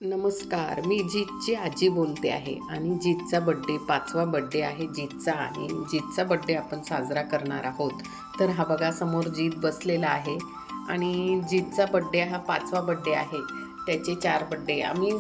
नमस्कार, मी जीतची आजी बोलते आहे आणि जीतचा बड्डे 5वा बड्डे आहे जीतचा आणि जीतचा बड्डे आपण साजरा करणार आहोत. तर हा बघा समोर जीत बसलेला आहे आणि जीतचा बड्डे हा 5वा बड्डे आहे. त्याचे 4 बड्डे आम्ही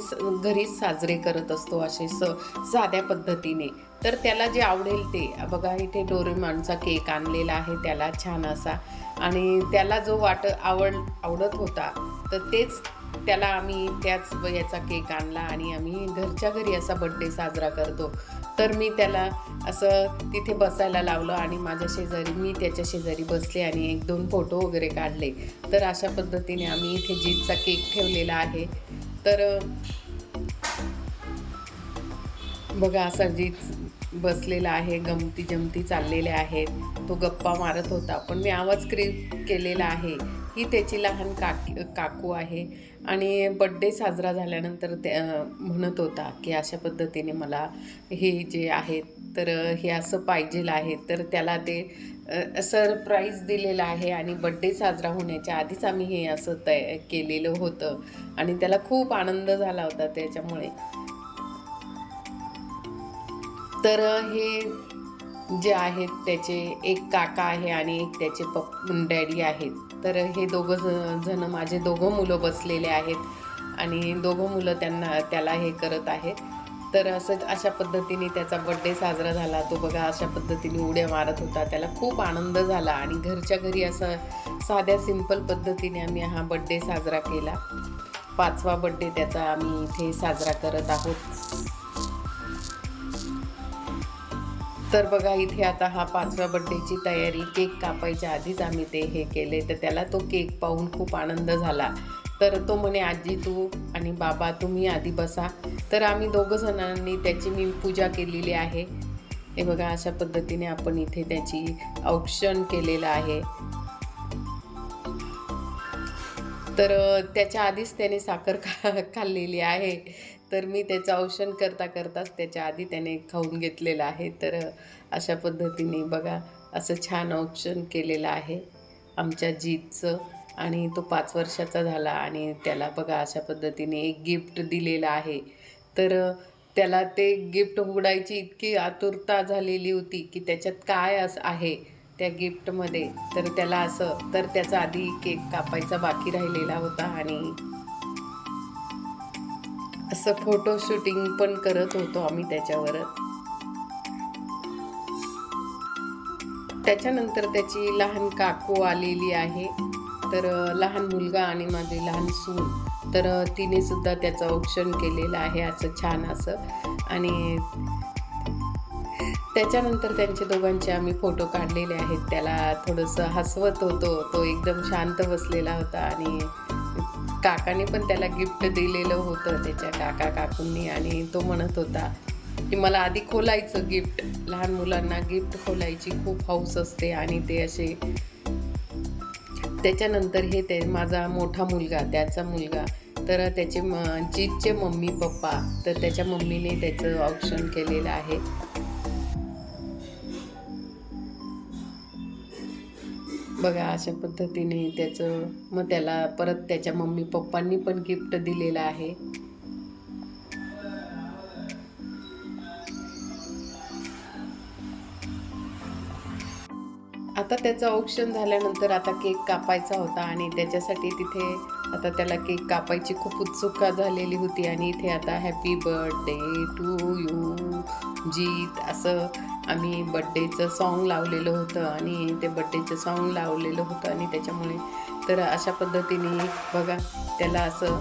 घरीच साजरे करत असतो असे साध्या पद्धतीने. तर त्याला जे आवडेल ते बघा इथे डोरेमॉनचा केक आणलेला आहे त्याला छान असा आणि त्याला जो आवडत होता तर तेच त्याला आम्ही त्याच वयाचा केक आणला आणि आम्ही घरच्या घरी असा बड्डे साजरा करतो. तर मी त्याला असं तिथे बसायला लावलं आणि मी त्याच्या शेजारी बसले आणि 1-2 फोटो वगैरे काढले. तर अशा पद्धतीने आम्ही इथे जीतचा केक ठेवलेला आहे. तर बघा असा जीत बसलेला आहे, गमती-जमती चाललेल्या आहेत. तो गप्पा मारत होता. पण मी आवाज केलेला आहे. ही त्याची लहान काकू आहे आणि बड्डे साजरा झाल्यानंतर म्हणत होता, की अशा पद्धतीने मला हे जे आहेत तर हे असं पाहिजेल आहे. तर त्याला ते सरप्राईज दिलेलं आहे आणि बड्डे साजरा होण्याच्या आधीच आम्ही हे असं केलेलं होतं आणि त्याला खूप आनंद झाला होता त्याच्यामुळे. तर हे जे आहेत त्याचे एक काका आहे आणि एक त्याचे डॅडी आहेत. तर हे जण माझे दोघं मुलं बसलेले आहेत आणि दोघं मुलं त्याला हे करत आहेत. तर अशा पद्धतीने त्याचा बड्डे साजरा झाला. तो बघा अशा पद्धतीने उड्या मारत होता. त्याला खूप आनंद झाला आणि घरच्या घरी असं साध्या सिंपल पद्धतीने आम्ही हा बड्डे साजरा केला. 5वा बड्डे त्याचा आम्ही इथे साजरा करत आहोत. तर बघा इथे आता हा 5व्या बड्डेची तयारी केक कापायच्या आधीच आम्ही ते हे केले. तर त्याला तो केक पाहून खूप आनंद झाला. तर तो म्हणे, आजी तू आणि बाबा तुम्ही आधी बसा. तर आम्ही दोघं जणांनी त्याची मी पूजा केलेली आहे. हे बघा अशा पद्धतीने आपण इथे त्याची औक्षण केलेलं आहे. तर त्याच्या आधीच त्याने साखर खाल्लेली आहे. तर मी त्याचं औक्षण करताच त्याच्या आधी त्याने खाऊन घेतलेलं आहे. तर अशा पद्धतीने बघा असं छान औक्षण केलेलं आहे आमच्या जीतचं आणि तो 5 वर्षाचा झाला आणि त्याला बघा अशा पद्धतीने एक गिफ्ट दिलेलं आहे. तर त्याला ते गिफ्ट उघडायची इतकी आतुरता झालेली होती, की त्याच्यात काय आहे त्या गिफ्टमध्ये. तर त्याचा आधी केक कापायचा बाकी राहिलेला होता आणि असं फोटो शूटिंग पण करत होतो आम्ही त्याच्यावर. त्याच्यानंतर त्याची लहान काकू आलेली आहे. तर लहान मुलगा आणि माझी लहान सून. तर तिने सुद्धा त्याचं औक्षण केलेलं आहे असं छान असं आणि त्याच्यानंतर त्यांचे दोघांचे आम्ही फोटो काढलेले आहेत. त्याला थोडंसं हसवत होतो. तो एकदम शांत बसलेला होता आणि काकाने पण त्याला गिफ्ट दिलेलं होतं त्याच्या काकूंनी आणि तो म्हणत होता की मला आधी खोलायचं गिफ्ट. लहान मुलांना गिफ्ट खोलायची खूप हौस असते आणि ते असे. त्याच्यानंतर ते माझा मोठा मुलगा त्याचा मुलगा. तर त्याचे जीतचे मम्मी पप्पा. तर त्याच्या मम्मीने त्याचं औक्षण केलेलं आहे. बघा अशा पद्धतीने मग त्याला परत त्याच्या मम्मी पप्पांनी पण गिफ्ट दिलेलं आहे. आता त्याचं औक्षण झाल्यानंतर आता केक कापायचा होता आणि त्याच्यासाठी तिथे आता त्याला केक कापायची खूप उत्सुकता झालेली होती आणि इथे आता हॅपी बर्थडे टू यू जीत असं आम्ही बड्डेचं सॉन्ग लावलेलं होतं आणि ते बड्डेचं सॉन्ग लावलेलं होतं आणि त्याच्यामुळे तर अशा पद्धतीने बघा त्याला असं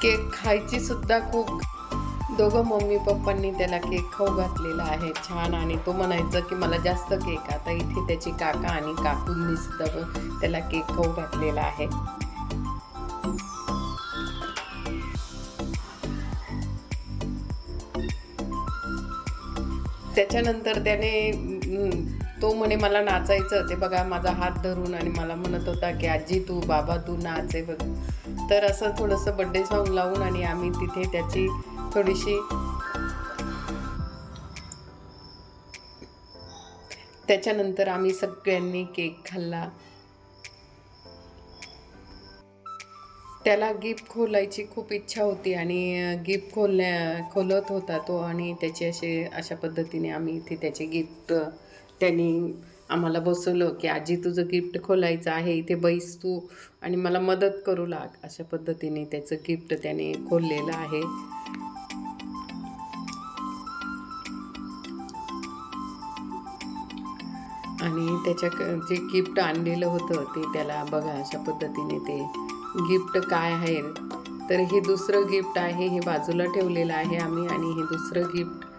केक खायची सुद्धा खूप. दोघं मम्मी पप्पांनी त्याला केक खाऊ घातलेला आहे छान आणि तो म्हणायचा की मला जास्त केक. आता इथे त्याची काका आणि काकूंनी सुद्धा त्याला केक खाऊ घातलेला आहे. त्याच्यानंतर तो म्हणे मला नाचायचं. ते बघा माझा हात धरून आणि मला म्हणत होता की आजी तू बाबा तू नाच आहे बघ. तर असं थोडंसं बड्डे सॉन्ग लावून आणि आम्ही तिथे त्याची थोडीशी. त्याच्यानंतर आम्ही सगळ्यांनी केक खाल्ला. त्याला गिफ्ट खोलायची खूप इच्छा होती आणि गिफ्ट खोलत होता तो आणि त्याचे अशा पद्धतीने आम्ही इथे त्याचे गिफ्ट त्यांनी आम्हाला बसवलं की आजी तुझं गिफ्ट खोलायचं आहे, इथे बैस तू आणि मला मदत करू लाग. अशा पद्धतीने त्याचं गिफ्ट त्याने खोललेलं आहे. आणि त्याच्या जे गिफ्ट आणलेलं होतं ते त्याला बघा अशा पद्धतीने ते गिफ्ट काय आहे, तर हे दुसरं गिफ्ट आहे. हे बाजूला ठेवलेलं आहे आम्ही आणि हे दुसरं गिफ्ट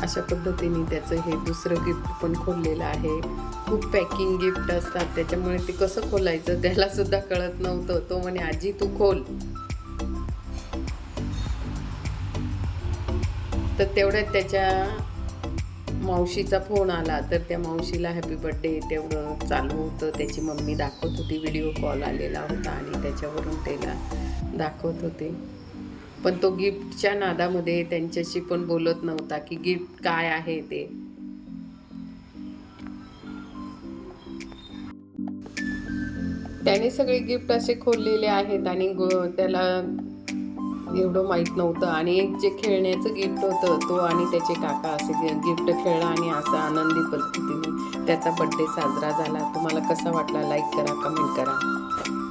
अशा पद्धतीने त्याचं हे दुसरं गिफ्ट पण खोललेलं आहे. खूप पॅकिंग गिफ्ट असतात त्याच्यामुळे ते कसं खोलायचं त्याला सुद्धा कळत नव्हतं. तो म्हणे आजी तू खोल. तर तेवढ्यात त्याच्या मावशीचा फोन आला, तर त्या मावशीला हॅपी बर्थडे तेवढं चालू होतं. त्याची मम्मी दाखवत होती, व्हिडिओ कॉल आलेला होता आणि त्याच्यावरून त्याला दाखवत होते. पण तो गिफ्टच्या नादामध्ये त्यांच्याशी पण बोलत नव्हता की गिफ्ट काय आहे ते. त्याने सगळे गिफ्ट असे खोललेले आहेत आणि त्याला एवढं माहीत नव्हतं. आणि एक जे खेळण्याचं गिफ्ट होतं तो आणि त्याचे काका असे गिफ्ट खेळला आणि असं आनंदी पद्धतीने त्याचा बड्डे साजरा झाला. तुम्हाला कसा वाटला लाईक करा, कमेंट करा.